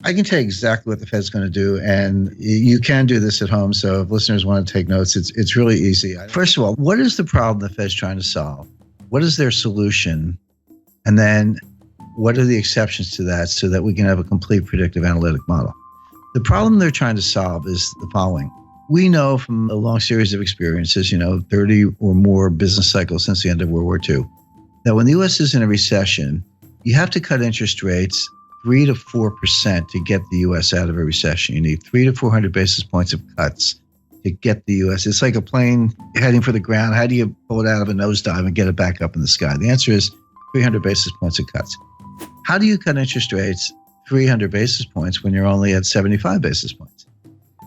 I can tell you exactly what the Fed's going to do, and you can do this at home. So if listeners want to take notes, it's really easy. First of all, what is the problem the Fed's trying to solve? What is their solution? And then what are the exceptions to that so that we can have a complete predictive analytic model? The problem they're trying to solve is the following. We know from a long series of experiences, 30 or more business cycles since the end of World War II, that when the U.S. is in a recession, you have to cut interest rates 3 to 4% to get the U.S. out of a recession. You need 300 to 400 basis points of cuts to get the U.S. It's like a plane heading for the ground. How do you pull it out of a nosedive and get it back up in the sky? The answer is 300 basis points of cuts. How do you cut interest rates 300 basis points when you're only at 75 basis points?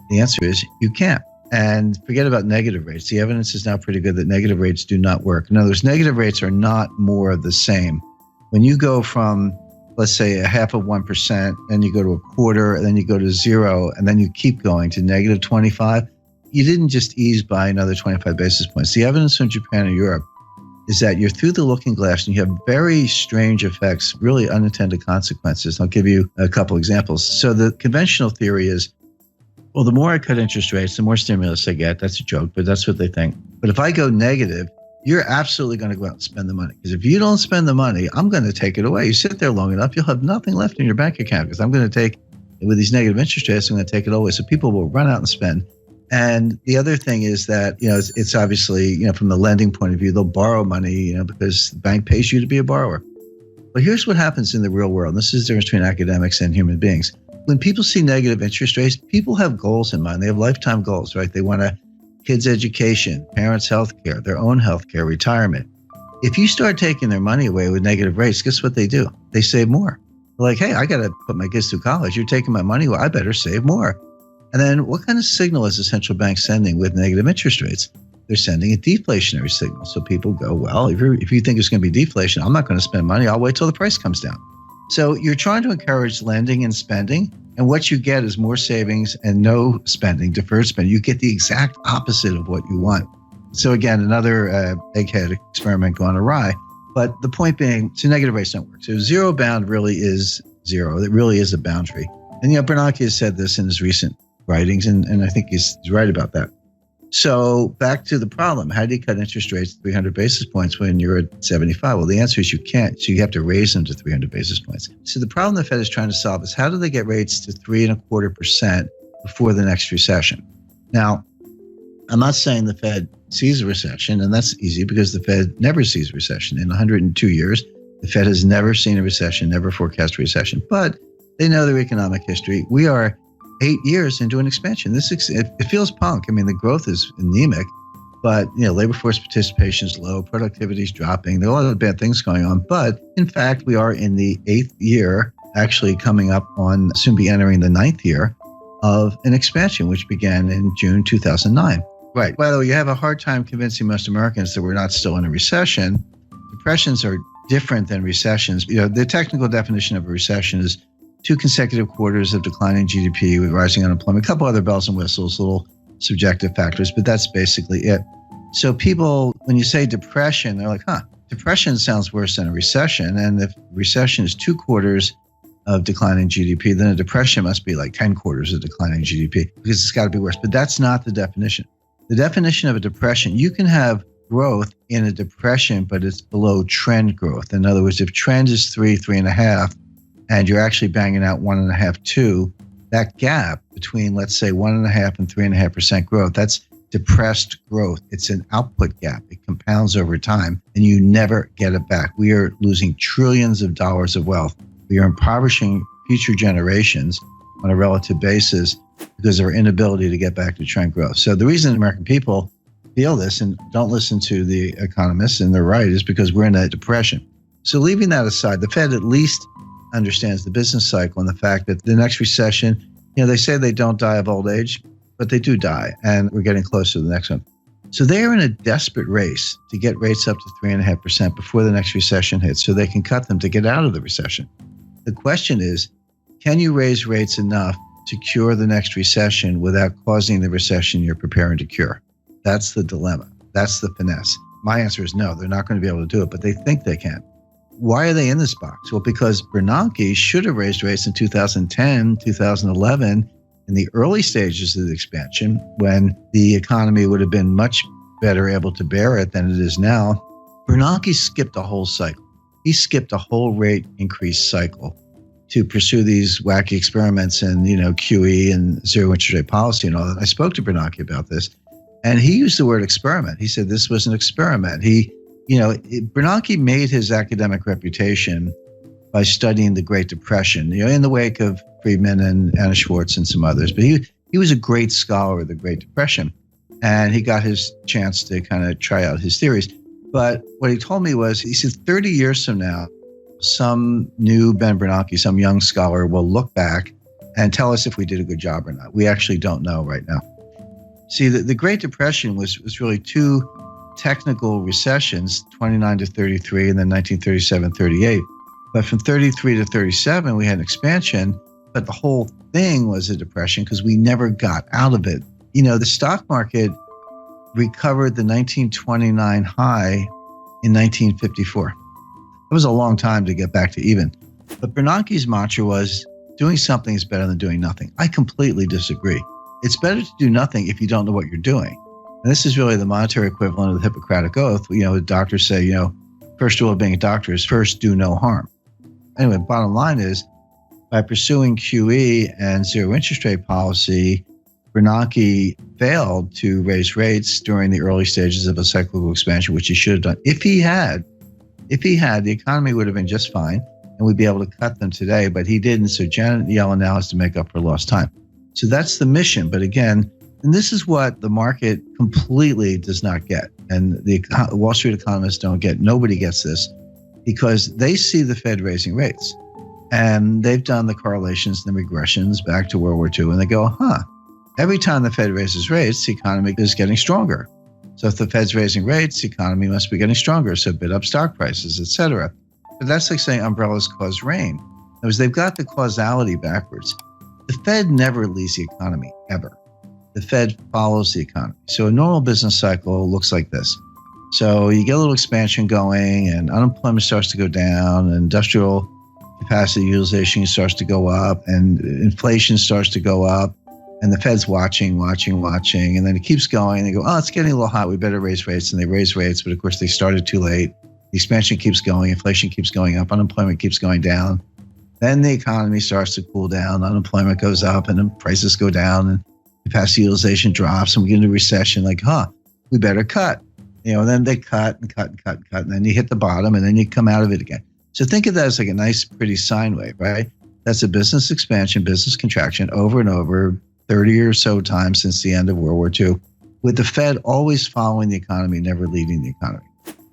The answer is you can't. And forget about negative rates. The evidence is now pretty good that negative rates do not work. In other words, negative rates are not more of the same. When you go from, let's say, 0.5%, and you go to 1/4, and then you go to 0, and then you keep going to negative 25, you didn't just ease by another 25 basis points. The evidence from Japan and Europe is that you're through the looking glass and you have very strange effects, really unintended consequences. I'll give you a couple examples. So the conventional theory is, well, the more I cut interest rates, the more stimulus I get. That's a joke, but that's what they think. But if I go negative, you're absolutely going to go out and spend the money. Because if you don't spend the money, I'm going to take it away. You sit there long enough, you'll have nothing left in your bank account because I'm going to take, with these negative interest rates, I'm going to take it away. So people will run out and spend. And the other thing is that, it's obviously, from the lending point of view, they'll borrow money, because the bank pays you to be a borrower. But here's what happens in the real world. This is the difference between academics and human beings. When people see negative interest rates, people have goals in mind. They have lifetime goals, right? They want kids' education, parents' health care, their own health care, retirement. If you start taking their money away with negative rates, guess what they do? They save more. They're like, hey, I got to put my kids through college. You're taking my money. Well, I better save more. And then what kind of signal is the central bank sending with negative interest rates? They're sending a deflationary signal. So people go, well, if you think it's going to be deflation, I'm not going to spend money. I'll wait till the price comes down. So you're trying to encourage lending and spending. And what you get is more savings and no spending, deferred spending. You get the exact opposite of what you want. So again, another egghead experiment gone awry. But the point being, so negative rates don't work. So zero bound really is zero. It really is a boundary. And Bernanke has said this in his recent writings, and I think he's right about that. So back to the problem. How do you cut interest rates 300 basis points when you're at 75? Well, the answer is you can't. So you have to raise them to 300 basis points. So the problem the Fed is trying to solve is how do they get rates to 3.25% before the next recession? Now, I'm not saying the Fed sees a recession, and that's easy because the Fed never sees a recession. In 102 years, the Fed has never seen a recession, never forecast a recession, but they know their economic history. We are 8 years into an expansion. It feels punk. I mean, the growth is anemic, but labor force participation is low, productivity is dropping. There are a lot of bad things going on, but in fact, we are in the 8th year, actually coming up on, soon be entering the 9th year of an expansion, which began in June 2009. Right. By the way, you have a hard time convincing most Americans that we're not still in a recession. Depressions are different than recessions. The technical definition of a recession is 2 consecutive quarters of declining GDP with rising unemployment, a couple other bells and whistles, little subjective factors, but that's basically it. So people, when you say depression, they're like, depression sounds worse than a recession. And if recession is 2 quarters of declining GDP, then a depression must be like 10 quarters of declining GDP because it's got to be worse. But that's not the definition. The definition of a depression, you can have growth in a depression, but it's below trend growth. In other words, if trend is 3.5, and you're actually banging out 1.5, 2, that gap between, let's say, 1.5 and 3.5% growth, that's depressed growth. It's an output gap. It compounds over time, and you never get it back. We are losing trillions of dollars of wealth. We are impoverishing future generations on a relative basis because of our inability to get back to trend growth. So the reason American people feel this and don't listen to the economists, and they're right, is because we're in a depression. So leaving that aside, the Fed at least understands the business cycle and the fact that the next recession, they say they don't die of old age, but they do die, and we're getting close to the next one. So they're in a desperate race to get rates up to 3.5% before the next recession hits so they can cut them to get out of the recession. The question is, can you raise rates enough to cure the next recession without causing the recession you're preparing to cure? That's the dilemma. That's the finesse. My answer is no, they're not going to be able to do it, but they think they can. Why are they in this box? Well, because Bernanke should have raised rates in 2010, 2011, in the early stages of the expansion, when the economy would have been much better able to bear it than it is now. Bernanke skipped a whole cycle. He skipped a whole rate increase cycle to pursue these wacky experiments and, QE and zero interest rate policy and all that. I spoke to Bernanke about this, and he used the word experiment. He said this was an experiment. Bernanke made his academic reputation by studying the Great Depression, in the wake of Friedman and Anna Schwartz and some others. But he was a great scholar of the Great Depression, and he got his chance to kind of try out his theories. But what he told me was, he said 30 years from now, some new Ben Bernanke, some young scholar will look back and tell us if we did a good job or not. We actually don't know right now. See, the Great Depression was really two technical recessions, 29 to 33 and then 1937-38. But from 33 to 37, we had an expansion, but the whole thing was a depression because we never got out of it. The stock market recovered the 1929 high in 1954. It was a long time to get back to even. But Bernanke's mantra was, doing something is better than doing nothing. I completely disagree. It's better to do nothing if you don't know what you're doing. And this is really the monetary equivalent of the Hippocratic Oath. Doctors say, first rule of being a doctor is first do no harm. Anyway, bottom line is, by pursuing QE and zero interest rate policy, Bernanke failed to raise rates during the early stages of a cyclical expansion, which he should have done. If he had, the economy would have been just fine, and we'd be able to cut them today, but he didn't. So Janet Yellen now has to make up for lost time. So that's the mission. But again, and this is what the market completely does not get, and the Wall Street economists don't get. Nobody gets this, because they see the Fed raising rates, and they've done the correlations and the regressions back to World War II, and they go, every time the Fed raises rates, the economy is getting stronger. So if the Fed's raising rates, the economy must be getting stronger, so bid up stock prices, et cetera. But that's like saying umbrellas cause rain. Because they've got the causality backwards. The Fed never leads the economy, ever. The Fed follows the economy. So a normal business cycle looks like this. So you get a little expansion going, and unemployment starts to go down, and industrial capacity utilization starts to go up, and inflation starts to go up. And the Fed's watching, and then it keeps going. They go, it's getting a little hot. We better raise rates. And they raise rates, but of course they started too late. The expansion keeps going. Inflation keeps going up. Unemployment keeps going down. Then the economy starts to cool down. Unemployment goes up, and then prices go down, and capacity utilization drops, and we get into recession. Like, we better cut. And then they cut, and then you hit the bottom, and then you come out of it again. So think of that as like a nice, pretty sine wave, right? That's a business expansion, business contraction over and over, 30 or so times since the end of World War II, with the Fed always following the economy, never leading the economy.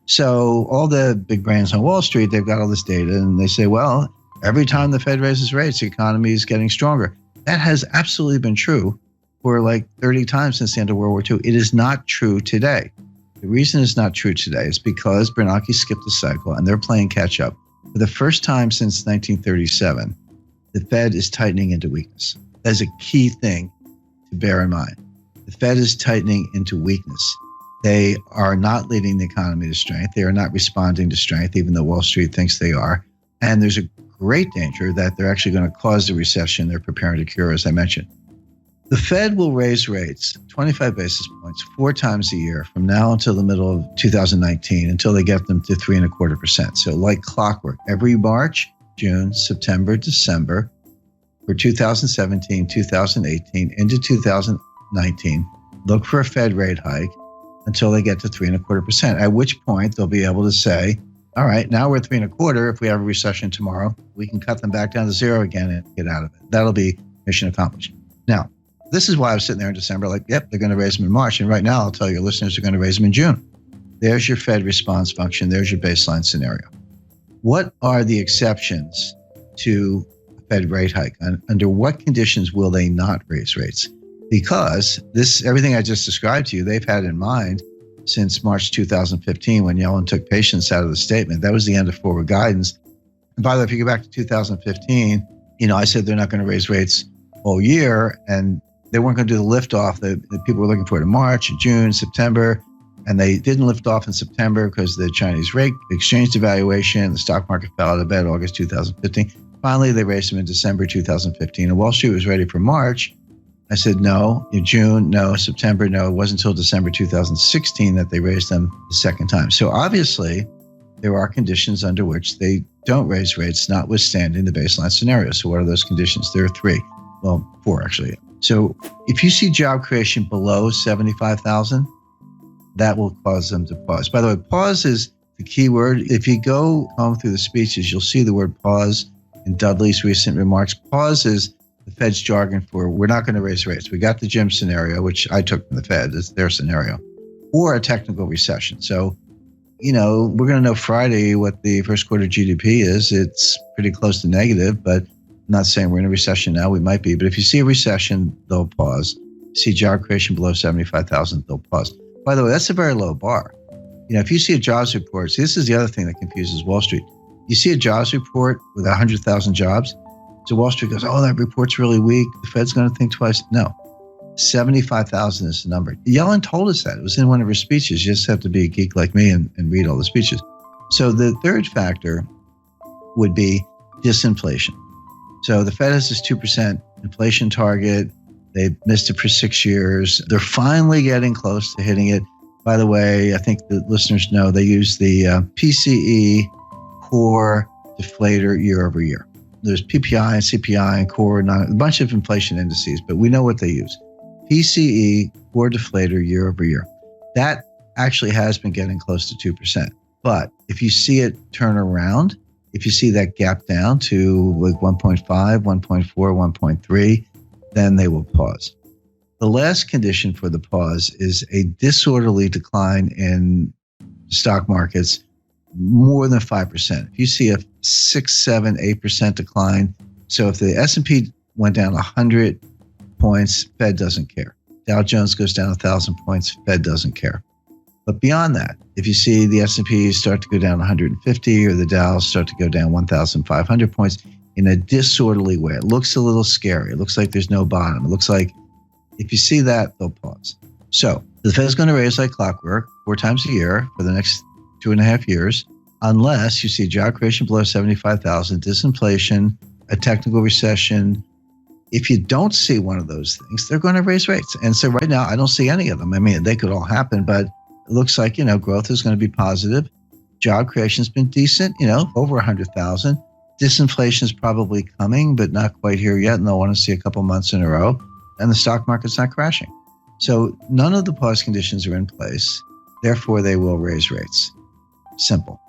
So all the big brains on Wall Street, they've got all this data, and they say, well, every time the Fed raises rates, the economy is getting stronger. That has absolutely been true for like 30 times since the end of World War II. It is not true today. The reason it's not true today is because Bernanke skipped a cycle, and they're playing catch up. For the first time since 1937, the Fed is tightening into weakness. That is a key thing to bear in mind. The Fed is tightening into weakness. They are not leading the economy to strength. They are not responding to strength, even though Wall Street thinks they are. And there's a great danger that they're actually going to cause the recession they're preparing to cure, as I mentioned. The Fed will raise rates 25 basis points 4 times a year from now until the middle of 2019, until they get them to 3.25%. So like clockwork, every March, June, September, December, for 2017, 2018, into 2019, look for a Fed rate hike until they get to 3.25%, at which point they'll be able to say, all right, now we're at 3.25. If we have a recession tomorrow, we can cut them back down to 0 again and get out of it. That'll be mission accomplished. Now, this is why I was sitting there in December like, yep, they're going to raise them in March. And right now, I'll tell your listeners they're going to raise them in June. There's your Fed response function. There's your baseline scenario. What are the exceptions to Fed rate hike? Under what conditions will they not raise rates? Because everything I just described to you, they've had in mind since March 2015 when Yellen took patience out of the statement. That was the end of forward guidance. And by the way, if you go back to 2015, I said they're not going to raise rates all year, and they weren't going to do the liftoff that people were looking for in March, June, September. And they didn't lift off in September because of the Chinese rate exchange devaluation. The stock market fell out of bed August 2015. Finally, they raised them in December 2015. And Wall Street was ready for March. I said, no. In June, no. September, no. It wasn't until December 2016 that they raised them the second time. So obviously, there are conditions under which they don't raise rates, notwithstanding the baseline scenario. So what are those conditions? There are three. Well, four, actually. So if you see job creation below 75,000, that will cause them to pause. By the way, pause is the key word. If you go home through the speeches, you'll see the word pause in Dudley's recent remarks. Pause is the Fed's jargon for we're not going to raise rates. We got the Jim scenario, which I took from the Fed, it's their scenario, or a technical recession. So, we're going to know Friday what the first quarter GDP is. It's pretty close to negative, but I'm not saying we're in a recession now. We might be. But if you see a recession, they'll pause. You see job creation below 75,000, they'll pause. By the way, that's a very low bar. If you see a jobs report, see, this is the other thing that confuses Wall Street. You see a jobs report with 100,000 jobs. So Wall Street goes, oh, that report's really weak. The Fed's going to think twice. No, 75,000 is the number. Yellen told us that. It was in one of her speeches. You just have to be a geek like me and read all the speeches. So the third factor would be disinflation. So the Fed has this 2% inflation target. They've missed it for 6 years. They're finally getting close to hitting it. By the way, I think the listeners know they use the PCE core deflator year over year. There's PPI and CPI and core, a bunch of inflation indices, but we know what they use. PCE core deflator year over year. That actually has been getting close to 2%. But if you see it turn around, if you see that gap down to like 1.5, 1.4, 1.3, then they will pause. The last condition for the pause is a disorderly decline in stock markets more than 5%. If you see a 6, 7, 8% decline, so if the S&P went down 100 points, Fed doesn't care. Dow Jones goes down 1,000 points, Fed doesn't care. But beyond that, if you see the S&P start to go down 150 or the Dow start to go down 1,500 points in a disorderly way, it looks a little scary. It looks like there's no bottom. It looks like if you see that, they'll pause. So the Fed is going to raise like clockwork 4 times a year for the next 2.5 years, unless you see job creation below 75,000, disinflation, a technical recession. If you don't see one of those things, they're going to raise rates. And so right now, I don't see any of them. I mean, they could all happen, but it looks like, growth is going to be positive. Job creation's been decent, over 100,000. Disinflation is probably coming, but not quite here yet. And they'll want to see a couple months in a row. And the stock market's not crashing. So none of the pause conditions are in place. Therefore, they will raise rates. Simple.